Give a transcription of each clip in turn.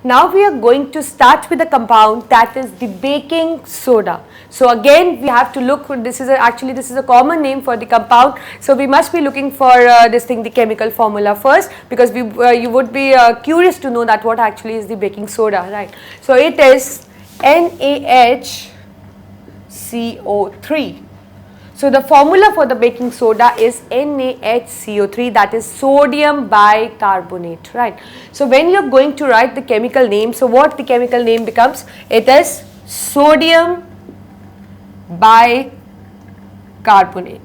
Now we are going to start with a compound that is the baking soda. So again we have to look, this is a common name for the compound. So we must be looking for the chemical formula first, because you would be curious to know that what actually is the baking soda, right? So it is NaHCO3. So the formula for the baking soda is NaHCO3, that is sodium bicarbonate, right? So when you are going to write the chemical name, so what the chemical name becomes? It is sodium bicarbonate.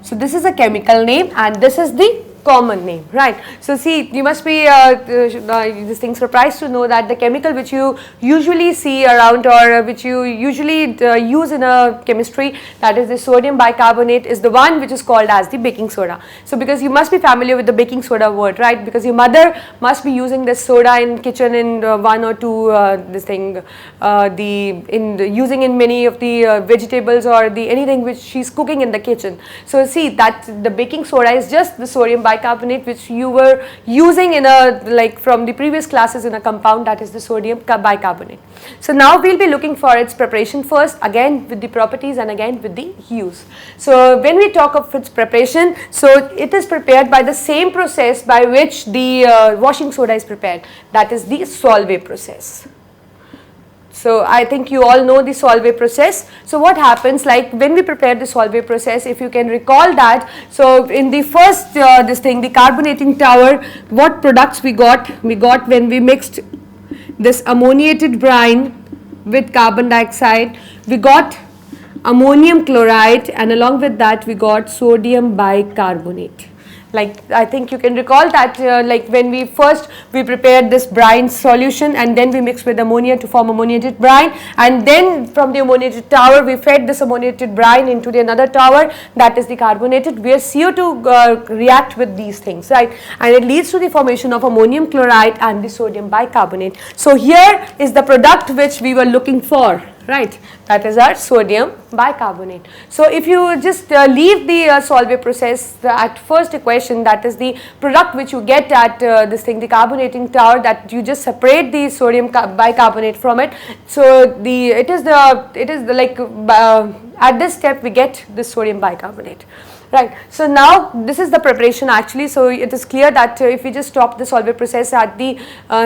So this is a chemical name and this is the common name, right? So see, you must be this thing surprised to know that the chemical which you usually see around, or which you usually use in a chemistry, that is the sodium bicarbonate, is the one which is called as the baking soda. So because you must be familiar with the baking soda word, right? Because your mother must be using this soda in kitchen in one or two using in many of the vegetables or the anything which she's cooking in the kitchen. So see that the baking soda is just the sodium bicarbonate which you were using in a, like from the previous classes, in a compound, that is the sodium bicarbonate. So now we'll be looking for its preparation first, again with the properties and again with the use. So when we talk of its preparation, so it is prepared by the same process by which the washing soda is prepared, that is the Solvay process. So I think you all know the Solvay process. So what happens, like when we prepare the Solvay process, if you can recall that, so in the first the carbonating tower, what products we got? We got, when we mixed this ammoniated brine with carbon dioxide, we got ammonium chloride, and along with that we got sodium bicarbonate. Like I think you can recall that like when we prepared this brine solution and then we mixed with ammonia to form ammoniated brine, and then from the ammoniated tower we fed this ammoniated brine into the another tower, that is the carbonated, where CO2 react with these things, right? And it leads to the formation of ammonium chloride and the sodium bicarbonate. So here is the product which we were looking for, right? That is our sodium bicarbonate. So if you just leave the Solvay process at first equation, that is the product which you get at the carbonating tower, that you just separate the sodium bicarbonate from it. So at this step we get the sodium bicarbonate. Right. So now this is the preparation actually. So it is clear that if we just stop the Solvay process at the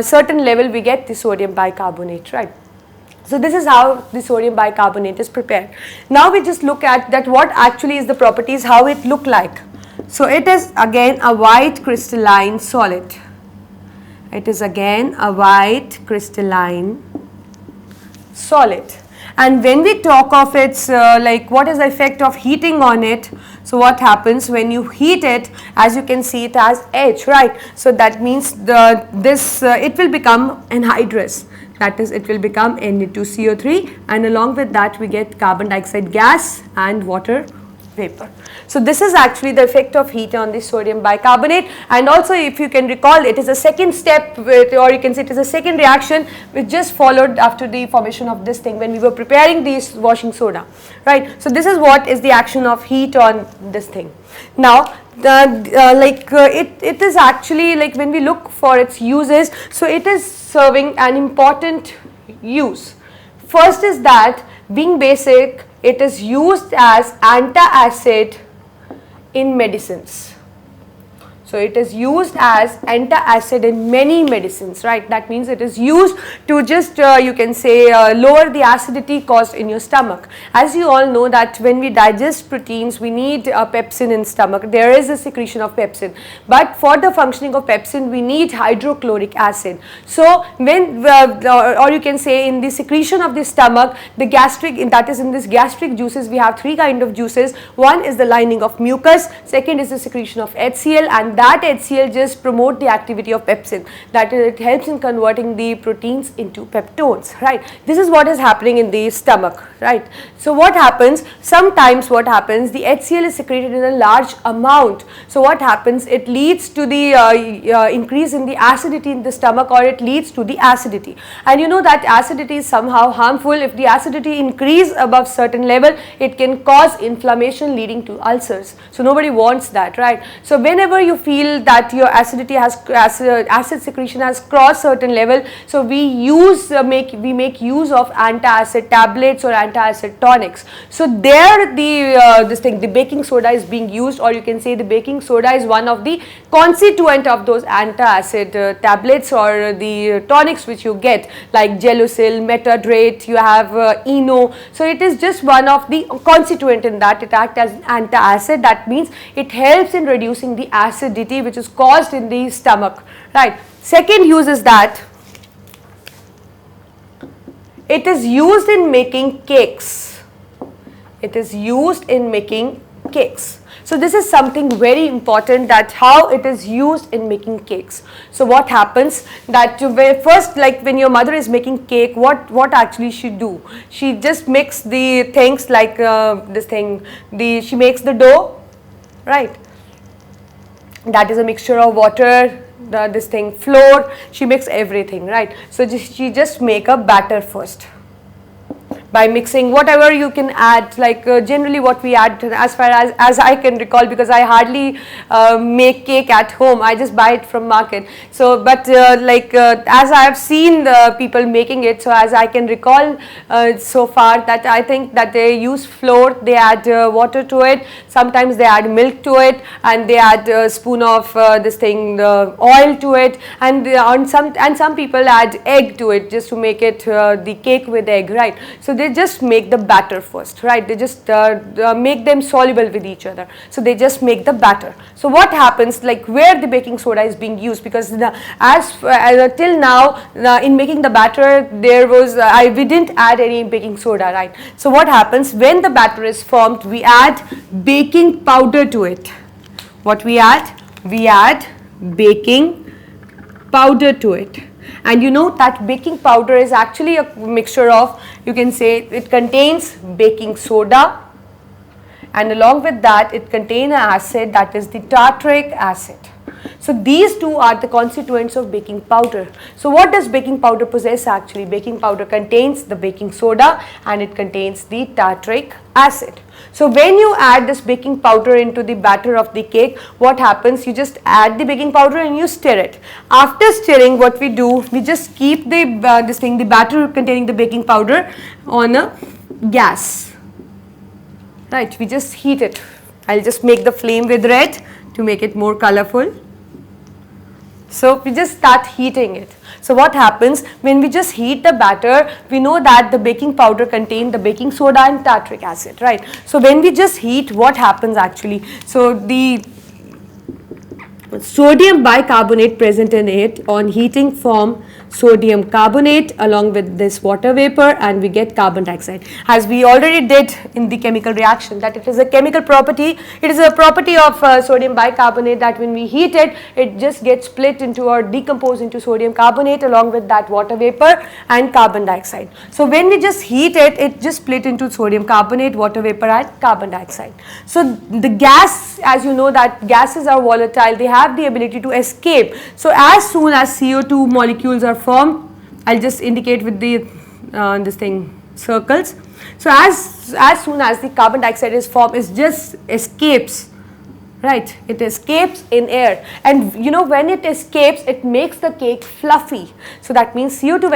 certain level, we get the sodium bicarbonate, right? So this is how the sodium bicarbonate is prepared. Now we just look at that what actually is the properties, how it look like. So it is again a white crystalline solid. It is again a white crystalline solid. And when we talk of its like what is the effect of heating on it, so what happens when you heat it, as you can see it as H, right? So that means it will become anhydrous, that is it will become Na2CO3, and along with that we get carbon dioxide gas and water vapor. So this is actually the effect of heat on the sodium bicarbonate. And also if you can recall, it is a second step or you can say it is a second reaction which just followed after the formation of this thing when we were preparing this washing soda, right? So this is what is the action of heat on this thing. Now it is actually, like when we look for its uses, so it is serving an important use. First is that being basic, it is used as antacid in medicines. So it is used as antacid in many medicines, right? That means it is used to just you can say lower the acidity caused in your stomach. As you all know that when we digest proteins, we need pepsin in stomach. There is a secretion of pepsin, but for the functioning of pepsin we need hydrochloric acid. So when or you can say in the secretion of the stomach, the gastric, that is in this gastric juices, we have three kind of juices. One is the lining of mucus, second is the secretion of HCl, and that HCl just promote the activity of pepsin, that is it helps in converting the proteins into peptones, right? This is what is happening in the stomach, right? So what happens, sometimes what happens, the HCl is secreted in a large amount. So what happens, it leads to the increase in the acidity in the stomach, or it leads to the acidity. And you know that acidity is somehow harmful. If the acidity increase above certain level, it can cause inflammation leading to ulcers. So nobody wants that, right? So whenever you feel feel that your acidity has acid secretion has crossed certain level, so we make use of antacid tablets or antacid tonics. So there the baking soda is being used, or you can say the baking soda is one of the constituent of those antacid tablets or the tonics which you get, like Gelusil, Metadrate, you have Eno. So it is just one of the constituent in that. It acts as antacid. That means it helps in reducing the acidity which is caused in the stomach, right. Second use is that it is used in making cakes. It is used in making cakes. So this is something very important, that how it is used in making cakes. So what happens that first, like when your mother is making cake, what actually she do? She just mix the things like she makes the dough, right? That is a mixture of water, flour, she makes everything, right? So she just make a batter first by mixing whatever you can add, like generally what we add, as far as I can recall, because I hardly make cake at home, I just buy it from market. So but as I have seen the people making it, so as I can recall so far, that I think that they use flour, they add water to it, sometimes they add milk to it, and they add a spoon of oil to it, and some people add egg to it just to make it the cake with egg, right. So they just make the batter first, right. They just make them soluble with each other. So they just make the batter. So what happens, like where the baking soda is being used, because till now in making the batter there was we didn't add any baking soda, right. So what happens when the batter is formed, we add baking powder to it. What we add? We add baking powder to it. And you know that baking powder is actually a mixture of, you can say it contains baking soda, and along with that it contains an acid, that is the tartaric acid. So these two are the constituents of baking powder. So what does baking powder possess actually? Baking powder contains the baking soda and it contains the tartaric acid. So when you add this baking powder into the batter of the cake, what happens? You just add the baking powder and you stir it. After stirring, what we do, we just keep the batter containing the baking powder on a gas. Right, we just heat it. I'll just make the flame with red to make it more colorful. So we just start heating it. So what happens when we just heat the batter, we know that the baking powder contains the baking soda and tartaric acid, right. So when we just heat, what happens actually? So the sodium bicarbonate present in it on heating form sodium carbonate along with this water vapor, and we get carbon dioxide, as we already did in the chemical reaction, that it is a chemical property. It is a property of sodium bicarbonate that when we heat it, it just gets split into or decomposed into sodium carbonate along with that water vapor and carbon dioxide. So when we just heat it, it just split into sodium carbonate, water vapor and carbon dioxide. So the gas, as you know that gases are volatile, they have the ability to escape. So as soon as CO2 molecules are formed, I'll just indicate with the circles. So as soon as the carbon dioxide is formed, it just escapes, right. It escapes in air, and you know when it escapes, it makes the cake fluffy. So that means CO2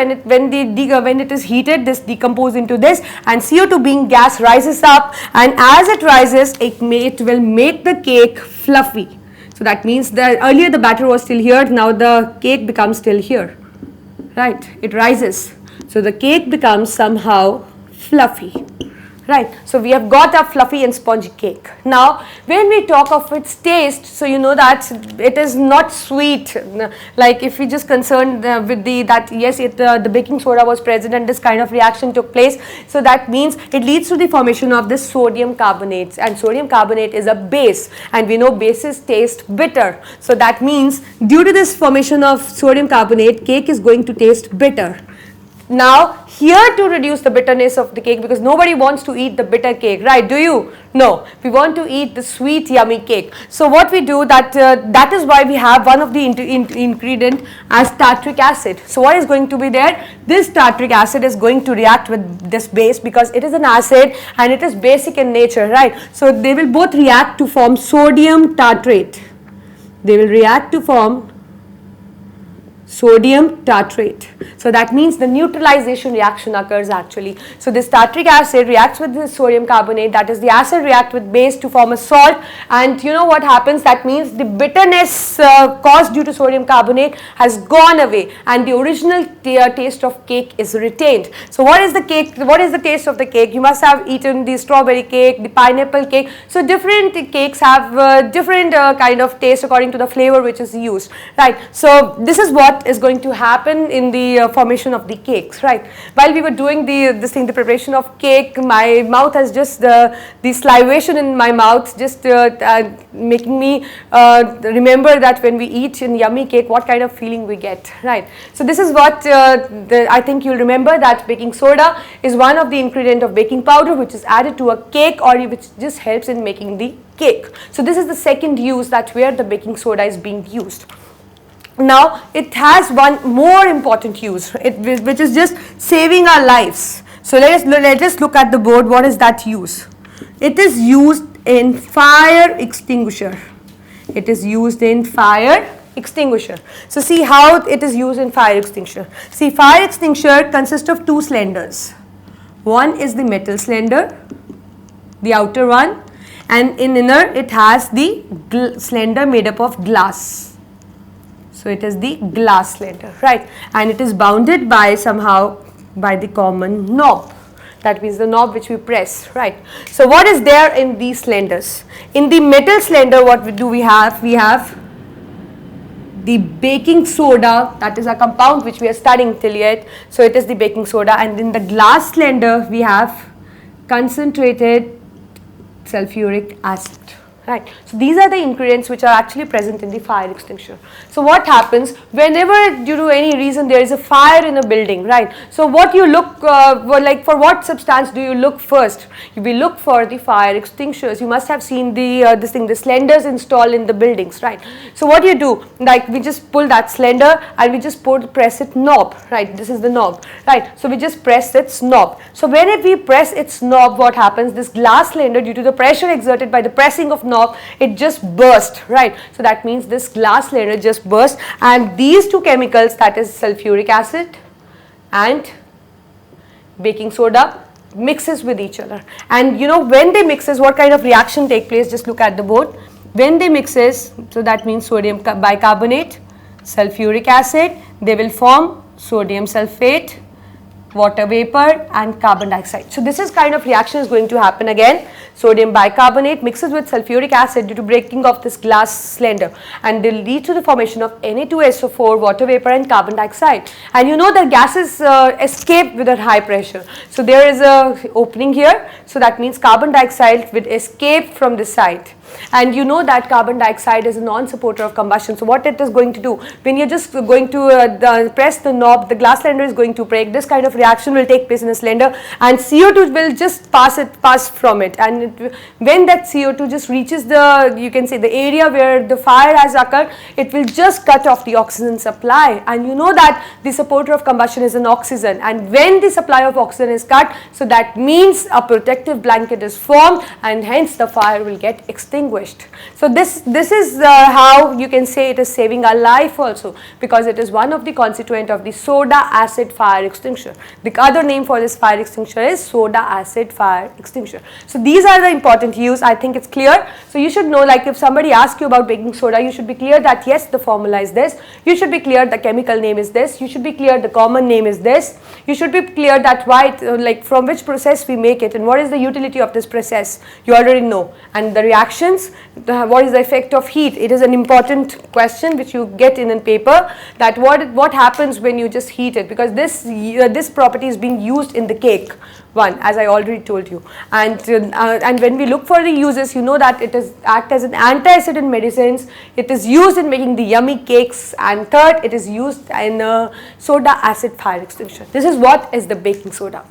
when it is heated, this decomposes into this, and CO2 being gas rises up, and as it rises, it will make the cake fluffy. So that means that earlier the batter was still here, now the cake becomes still here, right. It rises, so the cake becomes somehow fluffy, right. So we have got a fluffy and spongy cake. Now when we talk of its taste, so you know that it is not sweet, like if we just concerned with the baking soda was present and this kind of reaction took place, so that means it leads to the formation of this sodium carbonates, and sodium carbonate is a base, and we know bases taste bitter. So that means due to this formation of sodium carbonate, cake is going to taste bitter. Now here to reduce the bitterness of the cake, because nobody wants to eat the bitter cake, right? Do you? No, we want to eat the sweet yummy cake. So what we do, that is why we have one of the ingredient as tartaric acid. So what is going to be there? This tartaric acid is going to react with this base, because it is an acid and it is basic in nature, right? So they will both react to form sodium tartrate. they will react to form sodium tartrate. So that means the neutralization reaction occurs actually. So this tartric acid reacts with the sodium carbonate, that is the acid react with base to form a salt, and you know what happens, that means the bitterness caused due to sodium carbonate has gone away and the original taste of cake is retained. So what is the cake, what is the taste of the cake? You must have eaten the strawberry cake, the pineapple cake. So different cakes have different kind of taste according to the flavor which is used, right? So this is what is going to happen in the formation of the cakes, right? While we were doing the preparation of cake, my mouth has just the salivation in my mouth just making me remember that when we eat in yummy cake, what kind of feeling we get, right? So this is what I think you'll remember, that baking soda is one of the ingredient of baking powder which is added to a cake or which just helps in making the cake. So this is the second use, that where the baking soda is being used. Now it has one more important use, which is just saving our lives. So let us look at the board. What is that use? It is used in fire extinguisher. It is used in fire extinguisher. So see how it is used in fire extinguisher. See, fire extinguisher consists of two cylinders. One is the metal cylinder, the outer one, and in inner it has the cylinder made up of glass. So it is the glass cylinder, right? And it is bounded by somehow by the common knob. That means the knob which we press, right? So what is there in these cylinders? In the metal cylinder, what do we have? We have the baking soda, that is a compound which we are studying till yet. So it is the baking soda, and in the glass cylinder we have concentrated sulfuric acid. Right. So these are the ingredients which are actually present in the fire extinguisher. So what happens whenever due to any reason there is a fire in a building, right? So what you look like, for what substance do you look first? You will look for the fire extinguishers. You must have seen the the cylinders installed in the buildings, right? So what you do, like we just pull that cylinder and we just press its knob, right? This is the knob, right? So we just press its knob. So whenever we press its knob, what happens? This glass cylinder, due to the pressure exerted by the pressing of knob, it just burst, right? So that means this glass cylinder just burst, and these two chemicals, that is sulfuric acid and baking soda, mixes with each other. And you know, when they mixes, what kind of reaction take place? Just look at the board. When they mixes, so that means sodium bicarbonate, sulfuric acid, they will form sodium sulfate, water vapor and carbon dioxide. So this is kind of reaction is going to happen again. Sodium bicarbonate mixes with sulfuric acid due to breaking of this glass cylinder, and they lead to the formation of Na2SO4, water vapor and carbon dioxide. And you know the gases escape with a high pressure. So there is a opening here, so that means carbon dioxide will escape from this side. And you know that carbon dioxide is a non-supporter of combustion. So what it is going to do, when you're just going to press the knob, the glass cylinder is going to break. This kind of reaction will take place in a cylinder, and CO2 will just pass from it. And when that CO2 just reaches the, you can say, the area where the fire has occurred, it will just cut off the oxygen supply. And you know that the supporter of combustion is an oxygen, and when the supply of oxygen is cut, so that means a protective blanket is formed, and hence the fire will get extinguished. So this is how you can say it is saving our life also, because it is one of the constituent of the soda acid fire extinguisher. The other name for this fire extinguisher is soda acid fire extinguisher. So these are the important use. I think it's clear. So you should know, like if somebody asks you about baking soda, you should be clear that yes, the formula is this. You should be clear the chemical name is this. You should be clear the common name is this. You should be clear that why like from which process we make it and what is the utility of this process. You already know. And the reactions, what is the effect of heat? It is an important question which you get in a paper, that what happens when you just heat it, because this property is being used in the cake one, as I already told you. And when we look for the uses, you know that it is act as an antioxidant in medicines. It is used in making the yummy cakes, and third, it is used in soda acid fire extinguisher. This is what is the baking soda.